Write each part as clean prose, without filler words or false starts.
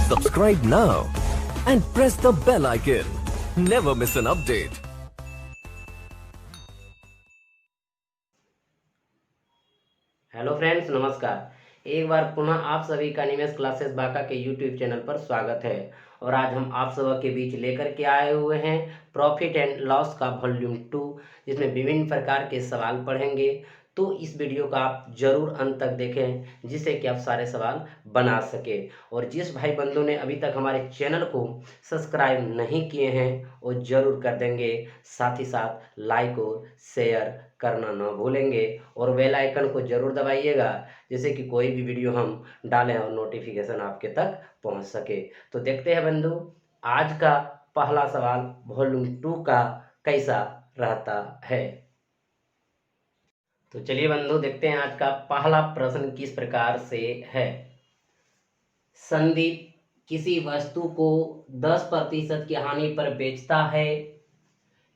Subscribe now and press the bell icon. Never miss an update. Hello friends, नमस्कार। एक बार पुनः आप सभी का निमेश क्लासेस बांका के यूट्यूब चैनल पर स्वागत है। और आज हम आप सबके बीच लेकर के आए हुए हैं प्रॉफिट एंड लॉस का वॉल्यूम 2, जिसमें विभिन्न प्रकार के सवाल पढ़ेंगे। तो इस वीडियो का आप जरूर अंत तक देखें, जिससे कि आप सारे सवाल बना सके। और जिस भाई बंधु ने अभी तक हमारे चैनल को सब्सक्राइब नहीं किए हैं वो जरूर कर देंगे, साथ ही साथ लाइक और शेयर करना ना भूलेंगे और बेल आइकन को जरूर दबाइएगा, जिससे कि कोई भी वीडियो हम डालें और नोटिफिकेशन आपके तक पहुंच सके। तो देखते हैं बंधु, आज का पहला सवाल वॉल्यूम 2 का कैसा रहता है। तो चलिए बंधु, देखते हैं आज का पहला प्रश्न किस प्रकार से है। संदीप किसी वस्तु को 10% की हानि पर बेचता है।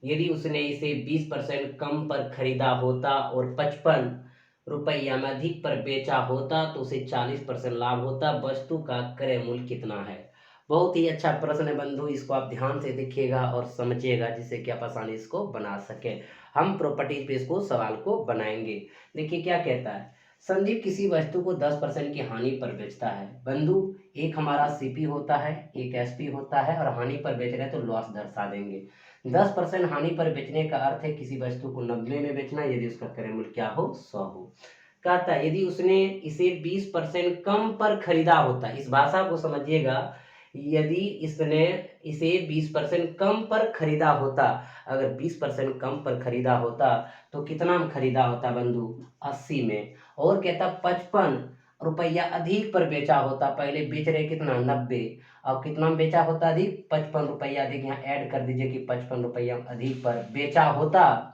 यदि उसने इसे 20% कम पर खरीदा होता और 55 रुपया में अधिक पर बेचा होता तो उसे 40% लाभ होता। वस्तु का क्रय मूल्य कितना है। बहुत ही अच्छा प्रश्न है बंधु, इसको आप ध्यान से देखिएगा और समझिएगा, जिससे कि आप आसानी इसको बना सके। हम प्रॉपर्टीज पे इसको सवाल को बनाएंगे। देखिए क्या कहता है। संदीप किसी वस्तु को 10% की हानि पर बेचता है। बंधु, एक हमारा सीपी होता है, एक एसपी होता है, और हानि पर बेच रहे हैं तो लॉस दर्शा देंगे। 10% हानि पर बेचने का अर्थ है किसी वस्तु को 90 में बेचना, यदि उसका क्रय मूल्य क्या हो, 100 हो। कहता है यदि उसने इसे 20% कम पर खरीदा होता, इस भाषा को समझिएगा, यदि इसने इसे 20% कम पर खरीदा होता, अगर 20% कम पर खरीदा होता तो कितना में खरीदा होता बंधु, 80 में। और कहता 55 रुपया अधिक पर बेचा होता, पहले बेच रहे कितना, 90, और कितना में बेचा होता, अधिक 55 रुपया अधिक। यहाँ ऐड कर दीजिए कि 55 रुपया अधिक पर बेचा होता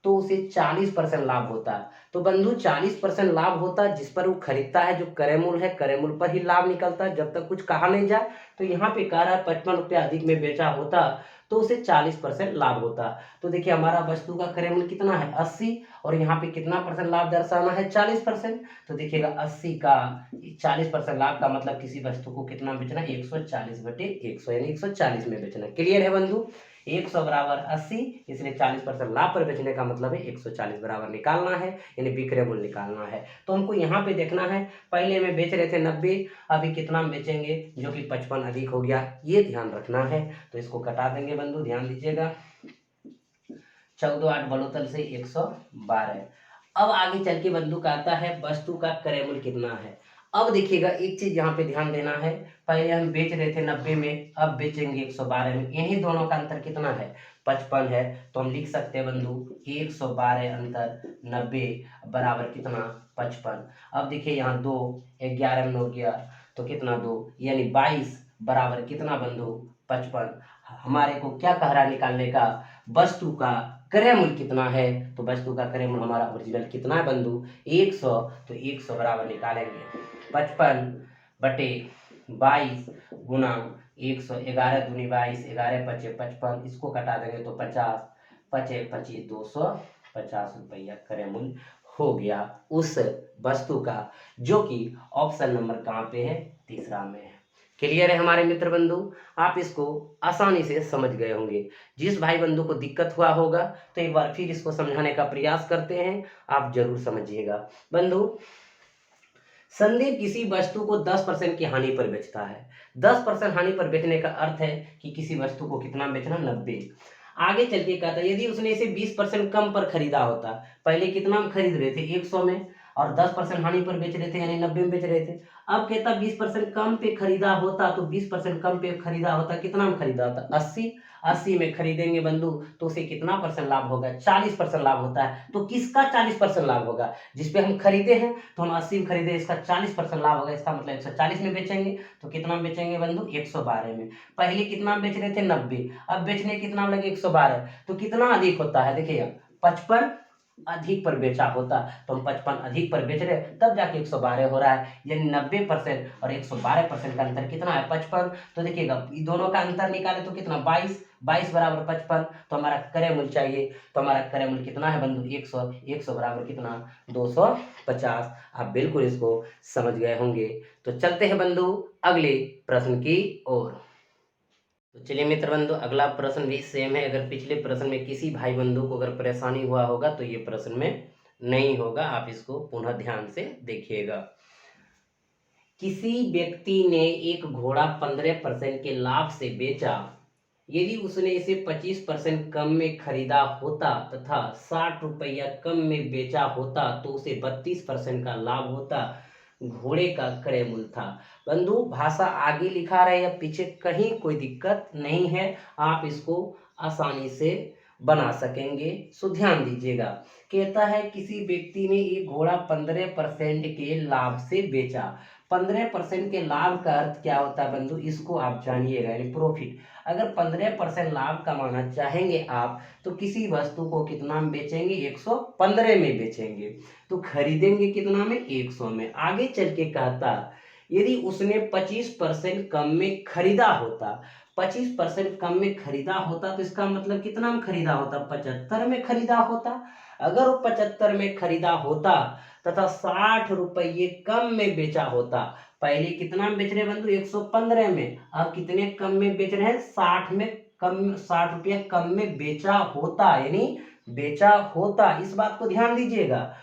तो उसे 40% लाभ होता। तो बंधु 40% लाभ होता जिस पर वो खरीदता है, जो क्रय मूल्य है, क्रय मूल्य पर ही लाभ निकलता है, जब तक कुछ कहा नहीं जाए। तो यहाँ पे कह रहा है 55 रुपया अधिक में बेचा होता तो उसे 40% लाभ होता। तो देखिए हमारा वस्तु का क्रय मूल्य कितना है, 80, और यहाँ पे कितना परसेंट लाभ दर्शाना है, 40%। तो देखिएगा 80 का 40% लाभ का मतलब किसी वस्तु को कितना बेचना है, 140/100, यानी 140 में बेचना। क्लियर है बंधु। 100 बराबर 80, इसलिए 40% लाभ पर बेचने का मतलब है 140 बराबर निकालना है, यानी विक्रय मूल्य निकालना है। तो हमको यहाँ पे देखना है, पहले में बेच रहे थे 90, अभी कितना में बेचेंगे, जो कि 55 अधिक हो गया, ये ध्यान रखना है। तो इसको कटा देंगे बंधु, ध्यान दीजिएगा। 14 8 बलोतल से 112। अब आगे चल के बंधु कहता है वस्तु का क्रय मूल्य कितना है। अब देखिएगा एक चीज यहाँ पे ध्यान देना है, पहले हम बेच रहे थे 90 में, अब बेचेंगे 112 में। यही दोनों का अंतर कितना है, 55 है। तो हम लिख सकते हैं बंधु 112 अंतर 90 बराबर कितना, 55। अब देखिए यहाँ 2, 11 में 9 गया तो कितना 2, यानी 22 बराबर कितना बंधु, 55। हमारे को क्या कह रहा है निकालने का, वस्तु का क्रय मूल्य कितना है। तो वस्तु का क्रय मूल्य हमारा ओरिजिनल कितना है बंधु, 100। तो 100 बराबर निकालेंगे 55/22 गुना 100, 11 दूनी 22, 11 पचे 55, इसको कटा देंगे तो 50, 5 25 250 रुपया क्रय मूल्य हो गया उस वस्तु का, जो कि ऑप्शन नंबर कहाँ पे है, तीसरा में है। क्लियर है हमारे मित्र बंधु, आप इसको आसानी से समझ गए होंगे। जिस भाई बंधु को दिक्कत हुआ होगा तो एक बार फिर इसको समझाने का प्रयास करते हैं, आप जरूर समझिएगा। बंधु, संदीप किसी वस्तु को 10% की हानि पर बेचता है। 10% हानि पर बेचने का अर्थ है कि किसी वस्तु को कितना बेचना, 90। आगे चल के कहता है यदि उसने इसे 20% कम पर खरीदा होता, पहले कितना में खरीद रहे थे, 100 में, और 10% हानि पर बेच रहे थे, यानी 90 में बेच रहे थे। अब कहता 20% कम पे खरीदा होता, तो 20% कम पे खरीदा होता, कितना में खरीदा होता, 80 में खरीदेंगे बंधु तो उसे कितना परसेंट लाभ होगा, 40% लाभ होता है। तो किसका 40% लाभ होगा, जिसपे हम खरीदे हैं तो हम 80 में खरीदे, इसका 40% लाभ होगा, इसका मतलब 140 में बेचेंगे। तो कितना में बेचेंगे बंधु, 112 में। पहले कितना में बेच रहे थे, 90, अब बेचने कितना में लगे, 112। तो कितना अधिक होता है, देखिएगा 55 अधिक पर बेचा होता, तो हम 55 अधिक पर बेच रहे हैं, तब जाके 112 हो रहा है। यानी 90% और 112% का अंतर कितना है? 55। तो देखिएगा ये दोनों का अंतर निकाले तो कितना? 22। 22 बराबर 55। तो हमारा क्रय मूल्य चाहिए, तो हमारा क्रय मूल्य कितना है बंधु? 100। 100 बराबर कितना? 250। आप बिल्कुल इसको समझ गए होंगे। तो चलते हैं बंधु अगले प्रश्न की ओर। तो चलिए मित्र बंधु, अगला प्रश्न भी सेम है। अगर पिछले प्रश्न में किसी भाई बंधु को अगर परेशानी हुआ होगा तो ये प्रश्न में नहीं होगा, आप इसको पुनः ध्यान से देखिएगा। किसी व्यक्ति ने एक घोड़ा 15% के लाभ से बेचा। यदि उसने इसे 25% कम में खरीदा होता तथा 60 रुपया कम में बेचा होता तो उसे 32% का लाभ होता। घोड़े का क्रय मूल्य था। बंधु भाषा आगे लिखा रहे या पीछे कहीं कोई दिक्कत नहीं है, आप इसको आसानी से बना सकेंगे। सो ध्यान दीजिएगा। कहता है किसी व्यक्ति ने एक घोड़ा 15% के लाभ से बेचा। 15% के लाभ का अर्थ क्या होता है बंधु? इसको आप जानिएगा, यानी प्रॉफिट। अगर 15% लाभ कमाना चाहेंगे आप तो किसी वस्तु को कितना में बेचेंगे? 115 में बेचेंगे। तो खरीदेंगे कितना में? 100 में। आगे चल के कहता यदि उसने 25% कम में खरीदा होता, 25% कम में खरीदा होता तो इसका मतलब कितना में खरीदा होता? 75 में खरीदा होता। अगर वो 75 में खरीदा होता तथा 60 रुपये कम में बेचा होता। पहले कितना में बेच रहे बंधु? 115 में। अब कितने कम में बेच रहे हैं? 60 में कम, 60 रुपया कम में बेचा होता, यानी बेचा होता। इस बात को ध्यान दीजिएगा।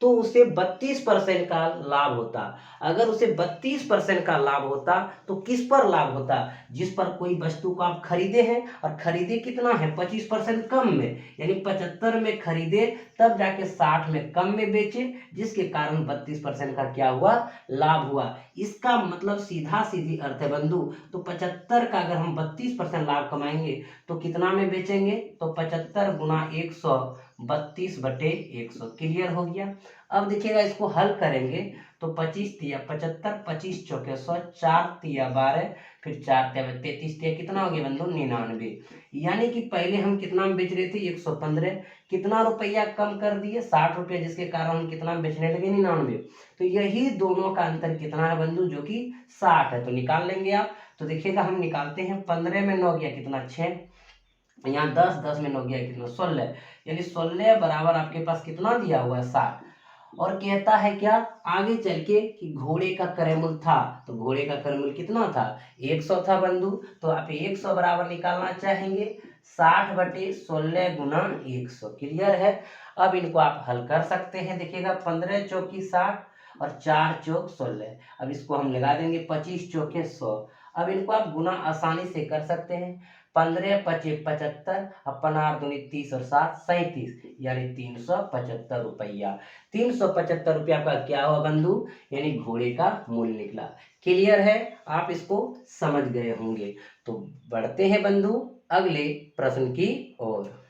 तो उसे 32% का लाभ होता। अगर उसे 32% का लाभ होता तो किस पर लाभ होता? जिस पर कोई वस्तु को आप खरीदे हैं, और खरीदे कितना है? 25% कम में, यानी 75 में खरीदे तब जाके 60 में कम में बेचे, जिसके कारण 32% का क्या हुआ? लाभ हुआ। इसका मतलब सीधा सीधी अर्थ है बंधु। तो 75 का अगर हम 32% लाभ कमाएंगे तो कितना में बेचेंगे? तो 75 गुना 100, 32/100। क्लियर हो गया। अब देखिएगा इसको हल करेंगे तो 25 तिया 75, 25 चौके 100, 4 तिया 12, फिर 4 तिया 33 तिया कितना हो गया बंधु? 99। यानी कि पहले हम कितना में बेच रहे थे? 115। कितना रुपया कम कर दिए? 60 रुपया, जिसके कारण हम कितना में बेचने लगे? 99। तो यही दोनों का अंतर कितना है बंधु? जो कि 60 है। तो निकाल लेंगे आप। तो देखिएगा हम निकालते हैं। 15 में 9 गया कितना? 6। यहाँ 10, 10 में 9 गया कितना? 16। यानी 16 बराबर आपके पास कितना दिया हुआ है? 60। और कहता है क्या आगे चल के कि घोड़े का क्रय मूल्य था। तो घोड़े का क्रय मूल्य कितना था? 100 था बंधु। तो आप 100 बराबर निकालना चाहेंगे 60/16 गुना 100। क्लियर है। अब इनको आप हल कर सकते हैं। देखिएगा 15 चौकी 60 और 4 चौक 16। अब इसको हम लगा देंगे 25 चौके 100। अब इनको आप गुना आसानी से कर सकते हैं। 15 पचे 75, 15 दूनी 30 और 7 37, यानी 375 रुपया। 375 रुपया का क्या हुआ बंधु? यानी घोड़े का मूल्य निकला। क्लियर है। आप इसको समझ गए होंगे। तो बढ़ते हैं बंधु अगले प्रश्न की ओर।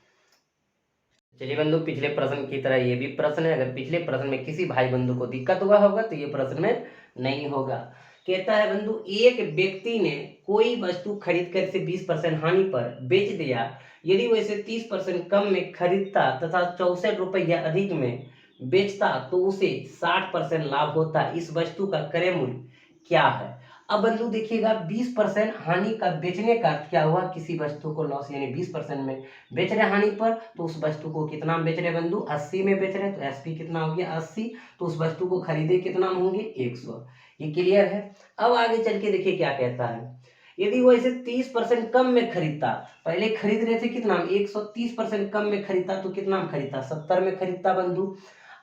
चलिए बंधु, पिछले प्रश्न की तरह ये भी प्रश्न है। अगर पिछले प्रश्न में किसी भाई बंधु को दिक्कत हुआ होगा तो ये प्रश्न में नहीं होगा। कहता है बंधु एक व्यक्ति ने कोई वस्तु खरीद कर इसे 20% हानि पर बेच दिया। यदि वो इसे 30% कम में खरीदता तथा 64 रुपया अधिक में बेचता तो उसे 60% लाभ होता। इस वस्तु का क्रय मूल्य क्या है? अब बंधु देखिएगा 20% हानि का बेचने का अर्थ क्या हुआ? किसी वस्तु को लॉस, यानी 20% में बेच रहे हानि पर, तो उस वस्तु को कितना में बेच रहे बंधु? 80 में बेच रहे। तो एसपी कितना हो गया? 80। तो उस वस्तु को खरीदे कितना में होंगे? 100। ये क्लियर है। अब आगे चल के देखिए क्या कहता है। यदि वो इसे 30% कम में खरीदता, पहले खरीद रहे थे कितना में? 130% कम में खरीदता तो कितना में खरीदता? 70 में खरीदता बंधु।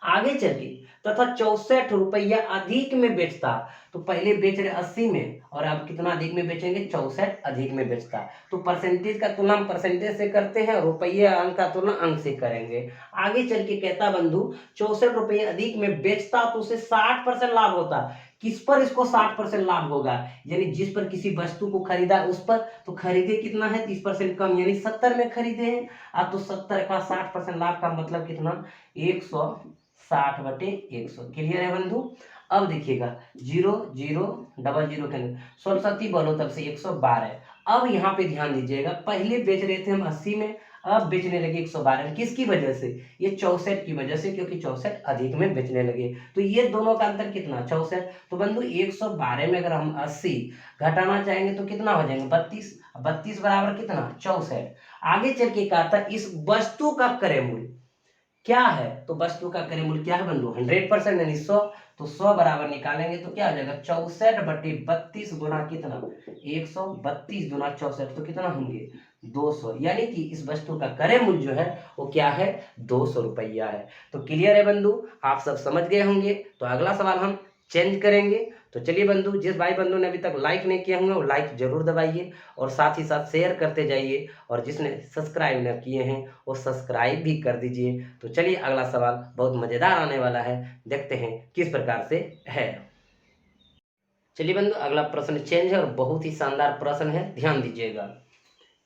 आगे चलिए तथा 64 रुपया अधिक में बेचता। तो पहले बेच रहे 80 में और अब कितना अधिक में बेचेंगे? 64 अधिक में बेचता। तो परसेंटेज का तुलना हम परसेंटेज से करते हैं, रुपये अंक का तुलना अंक से करेंगे। आगे चल के कहता बंधु 64 रुपये अधिक में बेचता तो उसे 60% लाभ होता। किस पर इसको 60% लाभ होगा? यानी जिस पर किसी वस्तु को खरीदा उस पर। तो खरीदे कितना है? 30% कम, यानी 70 में खरीदे हैं। अब तो 70 का 60% लाभ का मतलब कितना? 160/100। क्लियर है बंधु। अब देखिएगा 0 0 डबल 0 के 16 बोलो तब से 112। अब यहाँ पे ध्यान दीजिएगा, पहले बेच रहे थे हम 80 में, अब बेचने लगे 112। किसकी वजह से? ये 64 की वजह से, क्योंकि 64 अधिक में बेचने लगे। तो ये दोनों का अंतर कितना? 64। तो बंधु 112 में अगर हम 80 घटाना चाहेंगे तो कितना हो जाएंगे? 32। 32 बराबर कितना? 64। आगे चल के कहा था इस वस्तु का क्रय मूल्य क्या है? तो वस्तु का क्रय मूल्य क्या है बंधु? 100% यानी 100। तो 100 बराबर निकालेंगे तो क्या हो जाएगा? 64/32 गुना कितना? 132 गुना 64 तो कितना होंगे? 200। यानी कि इस वस्तु का क्रय मूल्य जो है वो क्या है? 200 रुपया है। तो क्लियर है बंधु? आप सब समझ गए होंगे। तो अगला सवाल हम चेंज करेंगे। तो चलिए बंधु, जिस भाई बंधु ने अभी तक लाइक नहीं किया होंगे वो लाइक जरूर दबाइए और साथ ही साथ शेयर करते जाइए, और जिसने सब्सक्राइब न किए हैं वो सब्सक्राइब भी कर दीजिए। तो चलिए अगला सवाल बहुत मजेदार आने वाला है, देखते हैं किस प्रकार से है। चलिए बंधु, अगला प्रश्न चेंज है और बहुत ही शानदार प्रश्न है, ध्यान दीजिएगा।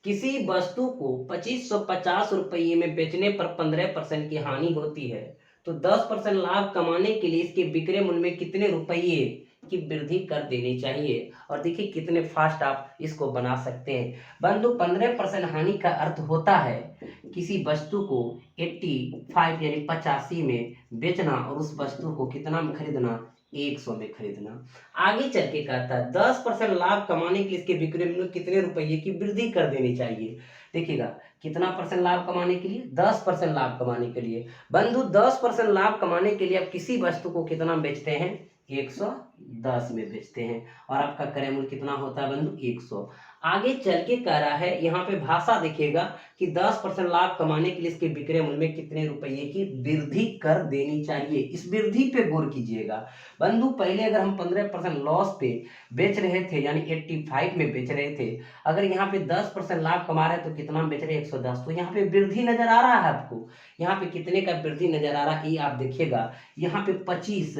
किसी वस्तु को 2550 रुपये में बेचने पर 15% की हानि होती है, तो 10% लाभ कमाने के लिए इसके विक्रय मूल्य में कितने रुपये की वृद्धि कर देनी चाहिए? और देखिए कितने फास्ट आप इसको बना सकते हैं। बंधु 15% हानि का अर्थ होता है किसी वस्तु को 85 यानी 85 में बेचना और उस वस्तु को कितना में खरीदना? 100 में खरीदना। आगे चल के कहता है 10% लाभ कमाने के लिए इसके विक्रय मूल्य में कितने रुपये की वृद्धि कर देनी चाहिए? देखिएगा कितना परसेंट लाभ कमाने के लिए? 10% लाभ कमाने के लिए। बंधु 10% लाभ कमाने के लिए आप किसी वस्तु को कितना बेचते हैं? 110 में बेचते हैं, और आपका क्रय मूल्य कितना होता है बंधु? 100। आगे चल के कह रहा है यहाँ पे भाषा देखिएगा कि 10% लाभ कमाने के लिए इसके विक्रय मूल्य में कितने रुपये की वृद्धि कर देनी चाहिए। इस वृद्धि पे गौर कीजिएगा बंधु। पहले अगर हम 15% लॉस पे बेच रहे थे यानी 85 में बेच रहे थे, अगर यहाँ पे 10% लाभ कमा रहे तो कितना बेच रहे? 110। तो यहाँ पे वृद्धि नजर आ रहा है आपको? यहाँ पे कितने का वृद्धि नजर आ रहा है ये आप देखिएगा, यहाँ पे 25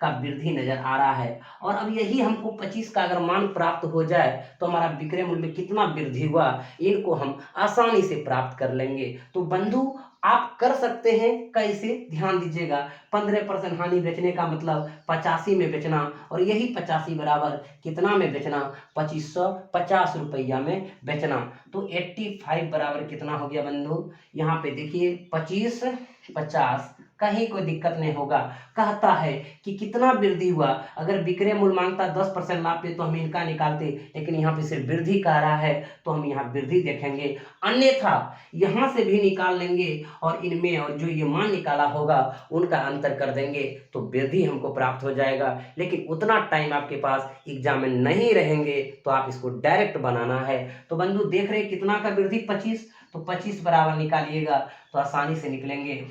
का वृद्धि नजर आ रहा है। और अब यही हमको 25 का अगर मान प्राप्त हो जाए तो हमारा विक्रय मूल्य में कितना वृद्धि हुआ इनको हम आसानी से प्राप्त कर लेंगे। तो बंधु आप कर सकते हैं कैसे? ध्यान दीजिएगा। 15% हानि बेचने का मतलब 85 में बेचना, और यही 85 बराबर कितना में बेचना? 2550 रुपया में बेचना। तो 85 बराबर कितना हो गया बंधु? यहाँ पे देखिए 25 50 कहीं कोई दिक्कत नहीं होगा। कहता है कि कितना वृद्धि हुआ, अगर विक्रय मूल्य मांगता 10% लाभ पे तो हम इनका निकालते, लेकिन यहाँ पे सिर्फ वृद्धि कह रहा है तो हम यहाँ वृद्धि देखेंगे, अन्यथा यहाँ से भी निकाल लेंगे और इनमें और जो ये मान निकाला होगा उनका अंतर कर देंगे तो वृद्धि हमको प्राप्त हो जाएगा। लेकिन उतना टाइम आपके पास एग्जाम में नहीं रहेंगे तो आप इसको डायरेक्ट बनाना है। तो बंधु देख रहे कितना का वृद्धि? 25। तो 25 बराबर निकालिएगा तो आसानी से निकलेंगे।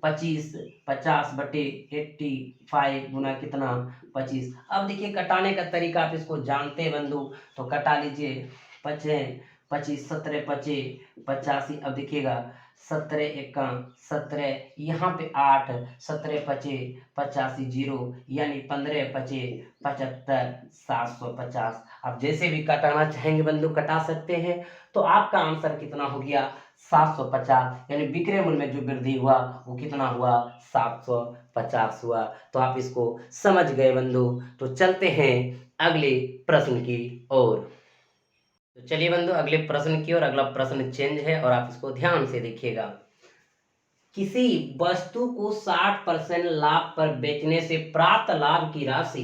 25 50/85 गुना कितना? 25। अब देखिए कटाने का तरीका आप इसको जानते हैं बंधु, तो कटा लीजिए। 25 25 17 25 85। अब देखिएगा 17 1 17, यहाँ पे 8 17 25 85 0, यानी 15 25 75 750। आप जैसे भी कटाना चाहेंगे बंधु कटा सकते हैं। तो आपका आंसर कितना हो गया? 750। यानी विक्रय मूल्य में जो वृद्धि हुआ वो कितना हुआ? 750 हुआ। तो आप इसको समझ गए बंधु। तो चलते हैं अगले प्रश्न की ओर। तो चलिए बंधु अगले प्रश्न की ओर। अगला प्रश्न चेंज है और आप इसको ध्यान से देखिएगा। किसी वस्तु को 60% लाभ पर बेचने से प्राप्त लाभ की राशि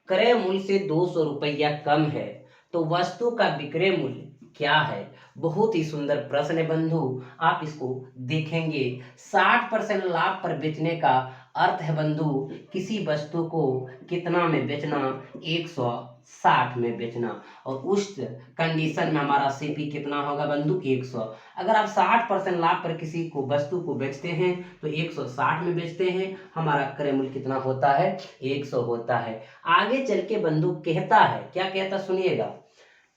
क्रय मूल्य से 200 रुपया कम है, तो वस्तु का विक्रय मूल्य क्या है? बहुत ही सुंदर प्रश्न है बंधु, आप इसको देखेंगे। 60% लाभ पर बेचने का अर्थ है बंधु किसी वस्तु को कितना में बेचना? 160 में बेचना, और उस कंडीशन में हमारा सीपी कितना होगा बंधु? 100। अगर आप 60% लाभ पर किसी को वस्तु को बेचते हैं तो 160 में बेचते हैं, हमारा क्रय मूल्य कितना होता है? 100 होता है। आगे चल के बंधु कहता है, क्या कहता सुनिएगा,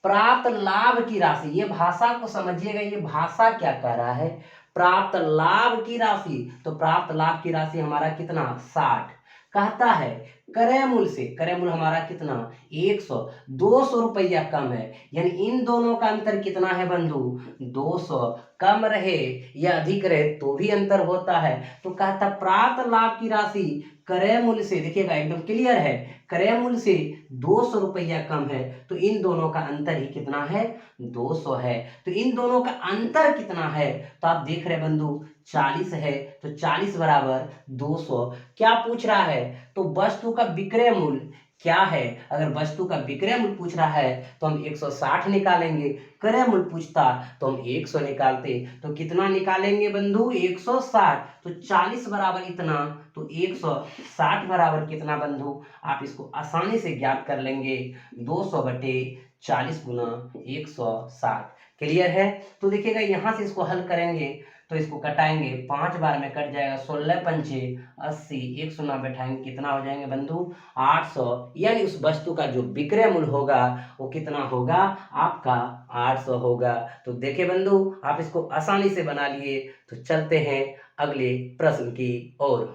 प्राप्त लाभ की राशि। ये भाषा को समझिएगा, ये भाषा क्या कह रहा है? प्राप्त लाभ की राशि। तो प्राप्त लाभ की राशि हमारा कितना? 60। कहता है क्रय मूल्य से, क्रय मूल्य हमारा कितना? 100। 200 रुपया कम है, यानी इन दोनों का अंतर कितना है बंधु? 200। कम रहे या अधिक रहे तो भी अंतर होता है। तो कहता प्राप्त लाभ की राशि क्रय मूल्य से, देखिएगा एकदम क्लियर है, क्रय मूल्य से 200 रुपया कम है, तो इन दोनों का अंतर ही कितना है, 200 है। तो इन दोनों का अंतर कितना है, तो आप देख रहे बंधु 40 है, तो 40 बराबर 200। क्या पूछ रहा है, तो वस्तु का विक्रय मूल्य क्या है। अगर वस्तु का विक्रय मूल्य पूछ रहा है तो हम 160 निकालेंगे, क्रय मूल्य पूछता तो हम 100 निकालते। तो कितना निकालेंगे बंधु, 160। तो 40 बराबर इतना, तो 160 बराबर कितना बंधु, आप इसको आसानी से ज्ञात कर लेंगे, 200 बटे 40 गुना 160। क्लियर है। तो देखिएगा यहाँ से इसको हल करेंगे तो इसको कटाएंगे, 5 बार में कट जाएगा, 16 पंचे 80, 1 शून्य बैठाएंगे, कितना हो जाएंगे बंधु, 800। यानी उस वस्तु का जो विक्रय मूल्य होगा वो कितना होगा, आपका 800 होगा। तो देखिए बंधु आप इसको आसानी से बना लिए। तो चलते हैं अगले प्रश्न की ओर।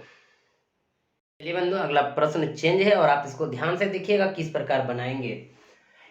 चलिए बंधु अगला प्रश्न चेंज है और आप इसको ध्यान से देखिएगा किस प्रकार बनाएंगे।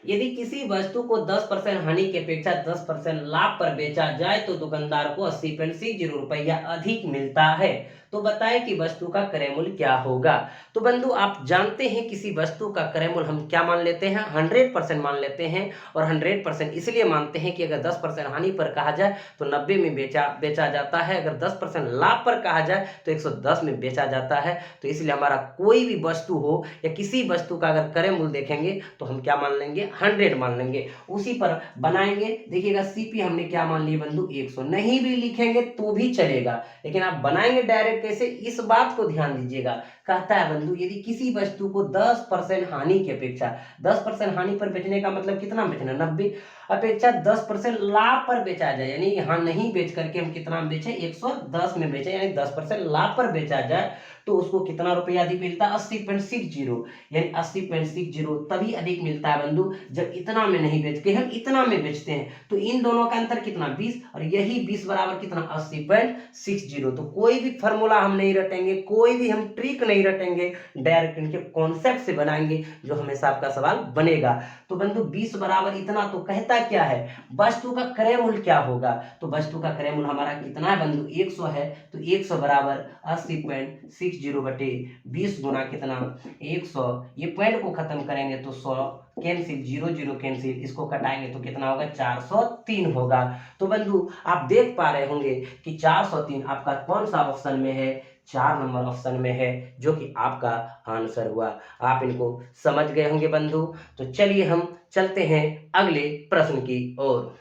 यदि किसी वस्तु को 10% हानि की अपेक्षा 10% लाभ पर बेचा जाए तो दुकानदार को 80.60 रुपया अधिक मिलता है। तो बताएं कि वस्तु का क्रय मूल्य क्या होगा। तो बंधु आप जानते हैं किसी वस्तु का क्रय मूल्य हम क्या मान लेते हैं, 100% मान लेते हैं। और 100% इसलिए मानते हैं कि अगर 10% हानि पर कहा जाए तो 90 में बेचा जाता है, अगर 10% लाभ पर कहा जाए तो 110 में बेचा जाता है। तो इसलिए हमारा कोई भी वस्तु हो या किसी वस्तु का अगर क्रय मूल्य देखेंगे तो हम क्या मान लेंगे, 100 मान लेंगे, उसी पर बनाएंगे। देखिएगा सीपी हमने क्या मान लिया बंधु, 100। नहीं भी लिखेंगे तो भी चलेगा, लेकिन आप बनाएंगे डायरेक्ट कैसे, इस बात को ध्यान दीजिएगा। कहता है बंधु यदि किसी वस्तु को 10% हानि की अपेक्षा, 10% हानि पर बेचने का मतलब कितना बेचना, 90, अपेक्षा 10% लाभ पर बेचा जाए, यानी यहाँ नहीं बेच करके हम कितना बेचे, 110 में बेचे, यानी 10% लाभ पर बेचा जाए तो उसको कितना रुपया अधिक मिलता है, 80.60, यानी 80.60 तभी अधिक मिलता है बंधु जब इतना में नहीं बेच के हम इतना में बेचते हैं। तो इन दोनों का अंतर कितना, 20, और यही 20 बराबर कितना, 80.60। तो कोई भी फॉर्मूला हम नहीं रटेंगे, कोई भी हम ट्रिक नहीं रटेंगे, डायरेक्ट इनके कॉन्सेप्ट से बनाएंगे जो हमेशा आपका सवाल बनेगा। तो बंधु 20 बराबर इतना, तो कहता क्या है, वस्तु का क्रय मूल्य क्या होगा। तो वस्तु का क्रय मूल्य हमारा कितना है बंधु, 100 है। तो 100 बराबर 80.60 बटे 20 गुना कितना, 100। ये पॉइंट को खत्म करेंगे तो 100 कैंसिल, 0 0 कैंसिल, इसको कटाएंगे तो कितना होगा, 403 होगा। तो बंधु आप देख पा रहे होंगे कि 403 आपका कौन सा ऑप्शन में है, 4 नंबर ऑप्शन में है, जो कि आपका आंसर हुआ। आप इनको समझ गए होंगे बंधु। तो चलिए हम चलते हैं अगले प्रश्न की ओर।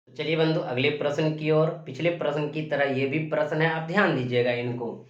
चलिए बंधु अगले प्रश्न की ओर। पिछले प्रश्न की तरह ये भी प्रश्न है, आप ध्यान दीजिएगा इनको।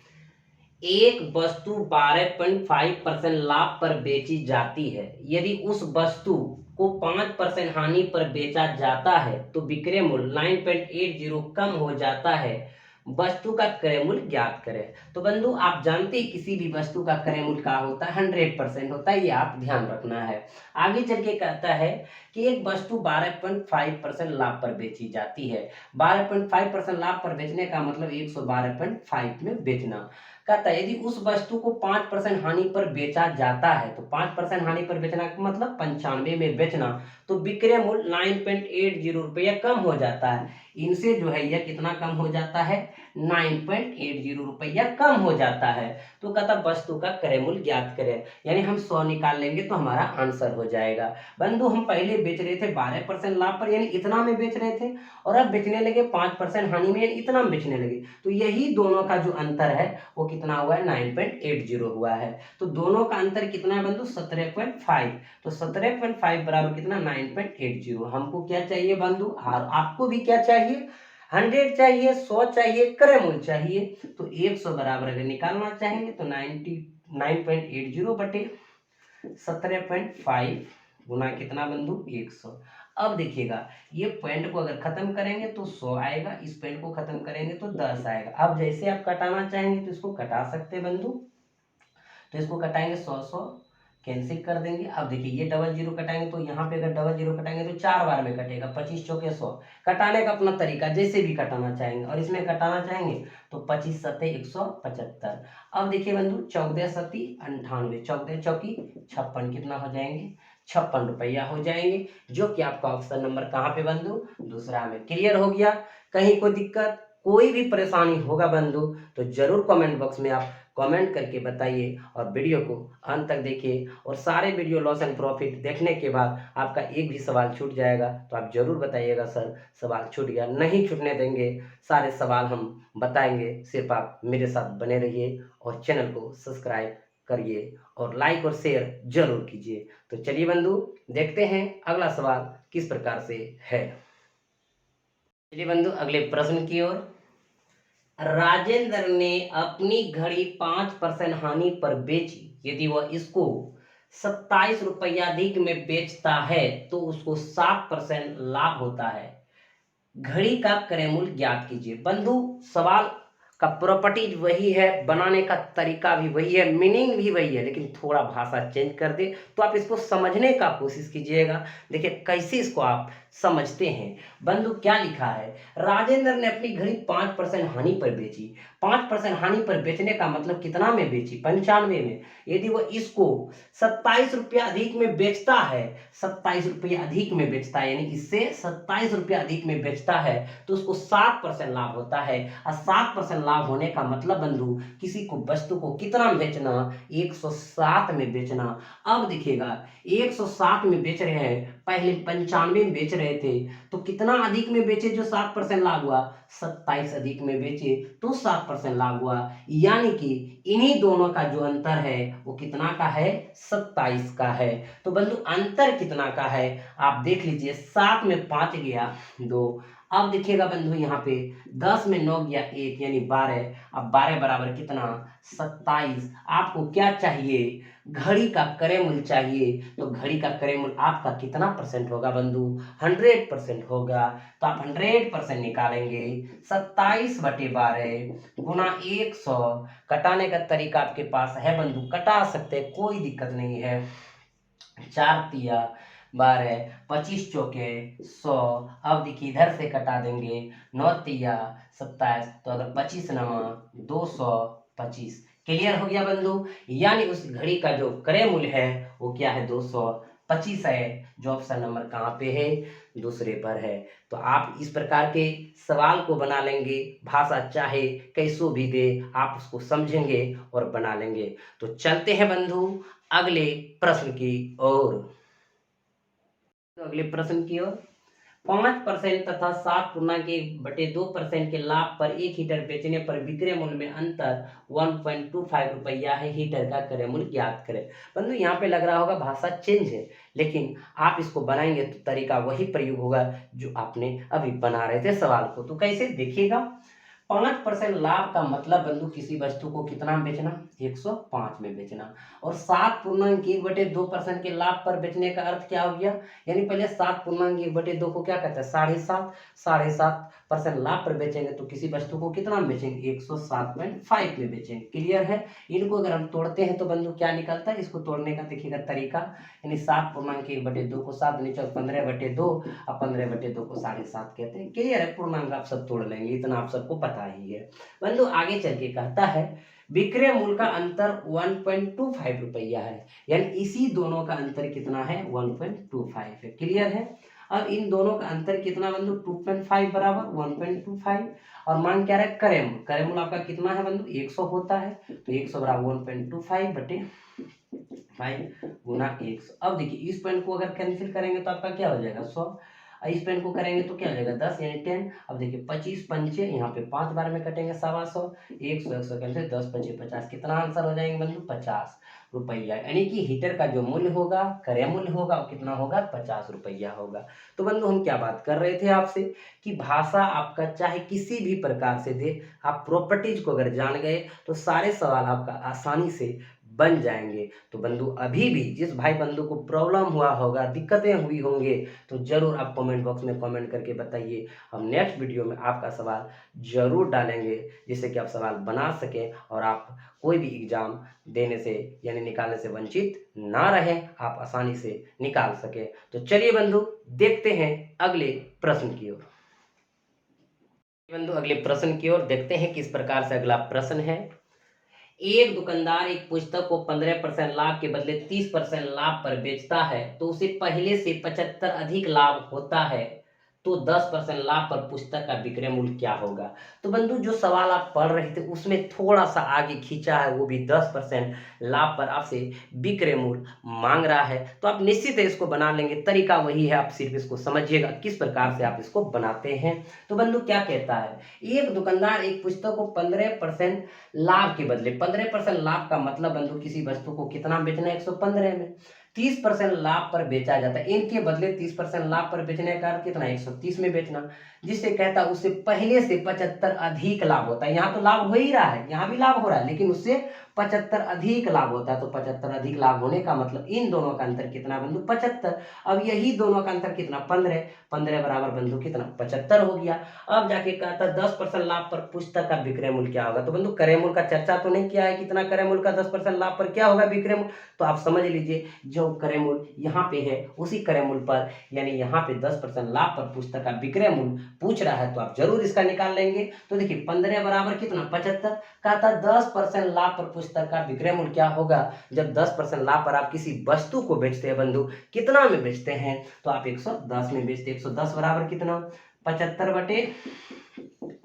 एक वस्तु 12.5% लाभ पर बेची जाती है, यदि उस वस्तु को 5% हानि पर बेचा जाता है तो विक्रय मूल्य 9.80 कम हो जाता है, वस्तु का क्रय मूल्य ज्ञात करें। तो बंधु आप जानते हैं किसी भी वस्तु का क्रय मूल्य क्या होता है, 100% होता है, ये आप ध्यान रखना है। आगे चल के कहता है कि एक वस्तु 12.5% लाभ पर बेची जाती है। 12.5% लाभ पर बेचने का मतलब 112.5 में बेचना। कहता है यदि उस वस्तु को 5% हानि पर बेचा जाता है, तो 5% हानि पर बेचना का मतलब 95 में बेचना, तो विक्रय मूल्य 9.80 रुपया कम हो जाता है। इनसे जो है यह कितना कम हो जाता है, 9.80 रुपया कम हो जाता है। तो कहता वस्तु का क्रय मूल्य ज्ञात करें, यानी हम 100 निकाल लेंगे तो हमारा आंसर हो जाएगा। बंधु हम पहले बेच रहे थे 12% लाभ पर, यानी इतना में बेच रहे थे, और अब बेचने लगे 5% हानि में, यानी इतना में बेचने लगे। तो यही दोनों का जो अंतर है वो कितना हुआ है, 9.80 हुआ है। तो दोनों का अंतर कितना है बंधु, 17.5। तो 17.5 बराबर कितना, 9.80। हमको क्या चाहिए बंधु, आपको भी क्या चाहिए, 100 चाहिए, 100 चाहिए, क्रय मूल्य चाहिए। तो 100 बराबर अगर निकालना चाहेंगे तो 9.80 बटे 17.5 गुना कितना बंधु, 100। अब देखिएगा ये पॉइंट को अगर खत्म करेंगे तो 100 आएगा, इस पॉइंट को खत्म करेंगे तो 10 आएगा। अब जैसे आप कटाना चाहेंगे तो इसको कटा सकते हैं बंधु। तो इसको कटाएंगे 100 100 कैंसिल कर देंगे। अब देखिए ये डबल जीरो कटाएंगे तो यहाँ पे अगर डबल जीरो कटाएंगे तो 4 बार में कटेगा, 25 चौके 100। कटाने का अपना तरीका जैसे भी कटाना चाहेंगे, और इसमें कटाना चाहेंगे तो 25 सत्ते 175। अब देखिए बंधु 14 सत्ती 98, 14 चौकी 56, कितना हो जाएंगे 56 रुपया हो जाएंगे, जो कि आपका ऑप्शन नंबर कहाँ पे बंधु, दूसरा में। क्लियर हो गया? कहीं कोई दिक्कत कोई भी परेशानी होगा बंधु तो जरूर कमेंट बॉक्स में आप कमेंट करके बताइए, और वीडियो को अंत तक देखिए। और सारे वीडियो लॉस एंड प्रॉफिट देखने के बाद आपका एक भी सवाल छूट जाएगा तो आप जरूर बताइएगा सर सवाल छूट गया। नहीं छूटने देंगे, सारे सवाल हम बताएंगे। सिर्फ आप मेरे साथ बने रहिए और चैनल को सब्सक्राइब करिए और लाइक और शेयर जरूर कीजिए। तो चलिए बंधु देखते हैं अगला सवाल किस प्रकार से है। चलिए बंधु अगले प्रश्न की ओर। राजेंद्र ने अपनी घड़ी 5% हानि पर बेची। यदि वह इसको 27 रुपया अधिक में बेचता है तो उसको 7% लाभ होता है। घड़ी का क्रय मूल्य ज्ञात कीजिए। बंधु सवाल का प्रॉपर्टीज वही है, बनाने का तरीका भी वही है, मीनिंग भी वही है, लेकिन थोड़ा भाषा चेंज कर दे तो आप इसको समझने का कोशिश कीजिएगा। देखिए कैसे इसको आप समझते हैं। बंधु क्या लिखा है, राजेंद्र ने अपनी घड़ी 5% हानि पर बेची। 5% हानि पर बेचने का मतलब कितना में बेची, 95 में। यदि वो इसको 27 रुपया अधिक में बेचता है, 27 रुपया अधिक में बेचता है, यानी इससे 27 रुपया अधिक में बेचता है तो उसको 7% लाभ होता है। और 7% लाभ होने का मतलब बंधु किसी को वस्तु को कितना में बेचना, 107 में बेचना। अब देखिएगा 107 में बेच रहे हैं, पहले 95 में बेच रहे थे तो कितना अधिक में बेचे जो 7% लाभ हुआ, 27 अधिक में बेचे तो 7% लाभ हुआ। यानी कि इन्हीं दोनों का जो अंतर है वो कितना का है, 27 का है। तो बंधु अंतर कितना का है आप देख लीजिए, 7 में 5 गया 2। अब देखिएगा बंधु यहाँ पे 10 में 9 गया 1 यानी 12। अब 12 बराबर कितना, 27। आपको क्या चाहिए, घड़ी का क्रय मूल्य चाहिए। तो घड़ी का क्रय मूल्य आपका कितना परसेंट होगा बंधु, 100% होगा। तो आप 100% निकालेंगे, 27/12 गुना 100। कटाने का तरीका आपके पास है बंधु, कटा सकते हैं, कोई दिक्कत नहीं है। 4 तिया 12, 25 चौके 100। अब देखिए इधर से कटा देंगे, 9 तिया 27, तो अगर 25 नवा 225। क्लियर हो गया बंधु। यानी उस घड़ी का जो क्रय मूल्य है वो क्या है, 225 है, जो ऑप्शन नंबर कहाँ पे है, दूसरे पर है। तो आप इस प्रकार के सवाल को बना लेंगे, भाषा चाहे कैसो भी दे आप उसको समझेंगे और बना लेंगे। तो चलते हैं बंधु अगले प्रश्न की ओर। तो अगले प्रश्न की ओर, 5% तथा 7.1/2% के लाभ पर 1 हीटर बेचने पर विक्रय मूल्य में अंतर 1.25 रुपया है। हीटर का क्रय मूल्य ज्ञात करें। बंधु यहाँ पे लग रहा होगा भाषा चेंज है, लेकिन आप इसको बनाएंगे तो तरीका वही प्रयोग होगा जो आपने अभी बना रहे थे सवाल को। तो कैसे देखिएगा, 5% लाभ का मतलब बंधु किसी वस्तु को कितना में बेचना, 105 में बेचना। और 7.1/2% के लाभ पर बेचने का अर्थ क्या हो गया, यानी पहले 7.1/2 को क्या कहते हैं, 7.5। 7.5% लाभ पर बेचेंगे तो किसी वस्तु को कितना में बेचेंगे, 107.5 में बेचेंगे। क्लियर है। इनको अगर हम तोड़ते हैं तो बंधु क्या निकलता है, इसको तोड़ने का देखिएगा तरीका, यानी 7.1/2 को 7 नीचे 15/2 और 15/2 को 7.5 कहते हैं। क्लियर है, पूर्णांक आप सब तोड़ लेंगे, इतना आप सबको पता ही है। बंधु आगे चल के कहता है विक्रय मूल्य का अंतर 1.25 रुपया है, यानी इसी दोनों का अंतर कितना है, 1.25 है। क्लियर है। अब इन दोनों का अंतर कितना बंधु, 2.5 बराबर 1.25। और मान क्या रहा है, क्रय मूल्य। क्रय मूल्य आपका कितना है बंधु, 100 होता है, तो 100 बराबर 1.25/5 गुना 100। अब देखिए इस पॉइंट को अगर कैंसिल करेंगे तो आपका क्या हो जाएगा, 100। इस पेन को करेंगे तो क्या हो जाएगा, 10 यानी 10। अब देखिए 25 पंचे यहाँ पे 5 बार में कटेंगे, 125, 100 100 कैंसिल, 10 5 50। कितना आंसर हो जाएंगे बंधु, 50 रुपया। यानी कि हीटर का जो मूल्य होगा, क्रय मूल्य होगा, वो कितना होगा, 50 रुपया होगा। तो बंधु हम क्या बात कर रहे थे आपसे कि भाषा आपका चाहे किसी भी प्रकार से दे, आप प्रॉपर्टीज को अगर जान गए तो सारे सवाल आपका आसानी से बन जाएंगे। तो बंधु अभी भी जिस भाई बंधु को प्रॉब्लम हुआ होगा, दिक्कतें हुई होंगे, तो ज़रूर आप कमेंट बॉक्स में कमेंट करके बताइए। हम नेक्स्ट वीडियो में आपका सवाल ज़रूर डालेंगे, जिससे कि आप सवाल बना सकें और आप कोई भी एग्ज़ाम देने से यानी निकालने से वंचित ना रहें, आप आसानी से निकाल सकें। तो चलिए बंधु, देखते हैं अगले प्रश्न की ओर। बंधु अगले प्रश्न की ओर देखते हैं किस प्रकार से अगला प्रश्न है। एक दुकानदार एक पुस्तक को 15% लाभ के बदले 30% लाभ पर बेचता है, तो उसे पहले से 75 अधिक लाभ होता है, तो 10% लाभ पर पुस्तक का विक्रय मूल्य क्या होगा। तो बंधु जो सवाल आप पढ़ रहे थे उसमें थोड़ा सा आगे खींचा है, वो भी 10% लाभ पर आपसे विक्रय मूल्य मांग रहा है। तो आप निश्चित है इसको बना लेंगे, तरीका वही है, आप सिर्फ इसको समझिएगा किस प्रकार से आप इसको बनाते हैं। तो बंधु क्या कहता है, एक दुकानदार एक पुस्तक को 15% लाभ के बदले, 15% लाभ का मतलब बंधु किसी वस्तु को कितना बेचना है, 115 में, 30% लाभ पर बेचा जाता है। इनके बदले 30% लाभ पर बेचने का अर्थ कितना, 130 में बेचना, जिससे कहता है उससे पहले से 75 अधिक लाभ होता है। यहाँ तो लाभ हो ही रहा है, यहाँ भी लाभ हो रहा है, लेकिन उससे 75 अधिक लाभ होता है। तो 75 अधिक लाभ होने का मतलब इन दोनों का अंतर कितना बंधु, 75। अब यही दोनों का अंतर कितना, 15, 15 बराबर बंधु कितना, 75 हो गया। अब जाके कहता 10% लाभ पर पुस्तक का विक्रय मूल्य क्या होगा। तो बंधु क्रय मूल्य का चर्चा तो नहीं किया है, कितना क्रय मूल्य का 10% लाभ पर क्या होगा विक्रय मूल्य। तो आप समझ लीजिए जो क्रय मूल्य यहाँ पे है उसी क्रय मूल्य पर, यानी यहाँ पे 10% लाभ पर पुस्तक का विक्रय मूल्य पूछ रहा है, तो आप जरूर इसका निकाल लेंगे। तो देखिए 15 बराबर कितना, 75। कहता 10% लाभ पर पुस्तक का विक्रय मूल्य क्या होगा। जब 10% लाभ पर आप किसी वस्तु को बेचते हैं बंधु, कितना में बेचते हैं, तो आप 110 में बेचते हैं। 110 बराबर कितना, 75 बटे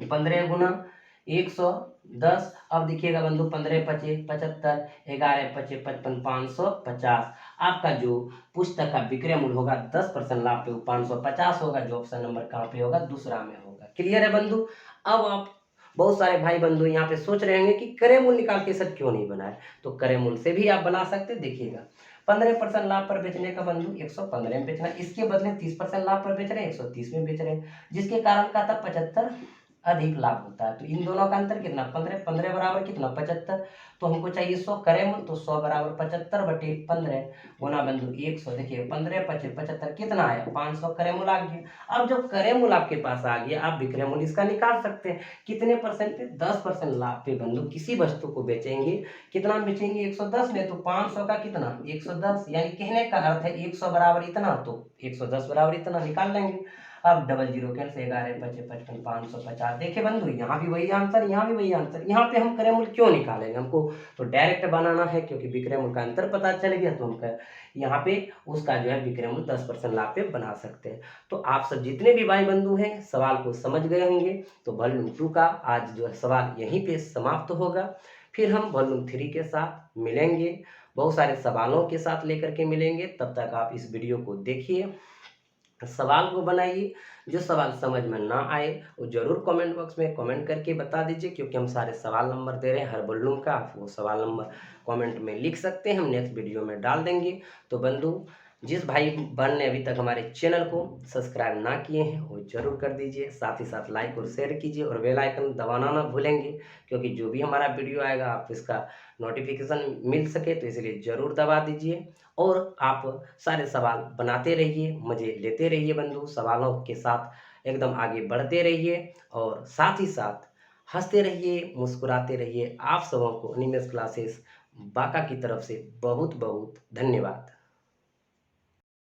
15 गुना 110। अब देखिएगा बंधु 15 पचे 75, 11 पचे 55, 550। आपका जो पुस्तक का विक्रय मूल्य होगा 10% लाभ पे 550 होगा, जो ऑप्शन नंबर कहाँ पे होगा, दूसरा में होगा। क्लियर है बंधु। अब आप बहुत सारे भाई बंधु यहाँ पे सोच रहे होंगे कि क्रय मूल्य निकाल के सर क्यों नहीं बनाए, तो क्रय मूल्य से भी आप बना सकते। देखिएगा 15% लाभ पर बेचने का बंधु 115 में बेचना, इसके बदले 30% लाभ पर बेच रहे हैं, 130 में बेच रहे हैं, जिसके कारण का था 75 अधिक लाभ होता है। तो इन दोनों का अंतर कितना, 15, 15 बराबर कितना, 75। तो हमको चाहिए 100 क्रय मूल्य, तो 100 बराबर 75 बटे 15 गुना बंधु 100। देखिए 15 पचे 75 कितना आया, 500 क्रय मूल्य आ गया। अब जब क्रय मूल्य आपके पास आ गया, आप विक्रय मूल्य इसका निकाल सकते हैं। कितने परसेंट पे, 10% लाभ पे बंधु किसी वस्तु को बेचेंगे, कितना बेचेंगे, 110 में, तो 500 का कितना, 110, यानी कहने का अर्थ है 100 बराबर इतना, तो 110 बराबर इतना निकाल लेंगे। अब डबल जीरो कैंसिल, 11 पचे 55, 550। देखे बंधु यहाँ भी वही आंसर, यहाँ भी वही आंसर। यहाँ पे हम क्रय मूल्य क्यों निकालेंगे, हमको तो डायरेक्ट बनाना है, क्योंकि विक्रय मूल्य का अंतर पता चल गया, तो हम यहाँ पे उसका जो है विक्रय मूल्य 10% लाभ पे बना सकते हैं। तो आप सब जितने भी भाई बंधु हैं सवाल को समझ गए होंगे। तो वॉल्यूम 2 का आज जो है सवाल यहीं पे समाप्त होगा। फिर हम वॉल्यूम 3 के साथ मिलेंगे, बहुत सारे सवालों के साथ लेकर के मिलेंगे। तब तक आप इस वीडियो को देखिए, सवाल को बनाइए। जो सवाल समझ में ना आए वो जरूर कमेंट बॉक्स में कमेंट करके बता दीजिए, क्योंकि हम सारे सवाल नंबर दे रहे हैं हर वॉल्यूम का, आप वो सवाल नंबर कमेंट में लिख सकते हैं, हम नेक्स्ट वीडियो में डाल देंगे। तो बंधु जिस भाई बहन ने अभी तक हमारे चैनल को सब्सक्राइब ना किए हैं वो जरूर कर दीजिए, साथ ही साथ लाइक और शेयर कीजिए और बेल आइकन दबाना ना भूलेंगे, क्योंकि जो भी हमारा वीडियो आएगा आप इसका नोटिफिकेशन मिल सके, तो इसलिए ज़रूर दबा दीजिए। और आप सारे सवाल बनाते रहिए, मज़े लेते रहिए बंधु, सवालों के साथ एकदम आगे बढ़ते रहिए और साथ ही साथ हंसते रहिए, मुस्कुराते रहिए। आप सबों को एनिमेस क्लासेस बांका की तरफ से बहुत बहुत धन्यवाद।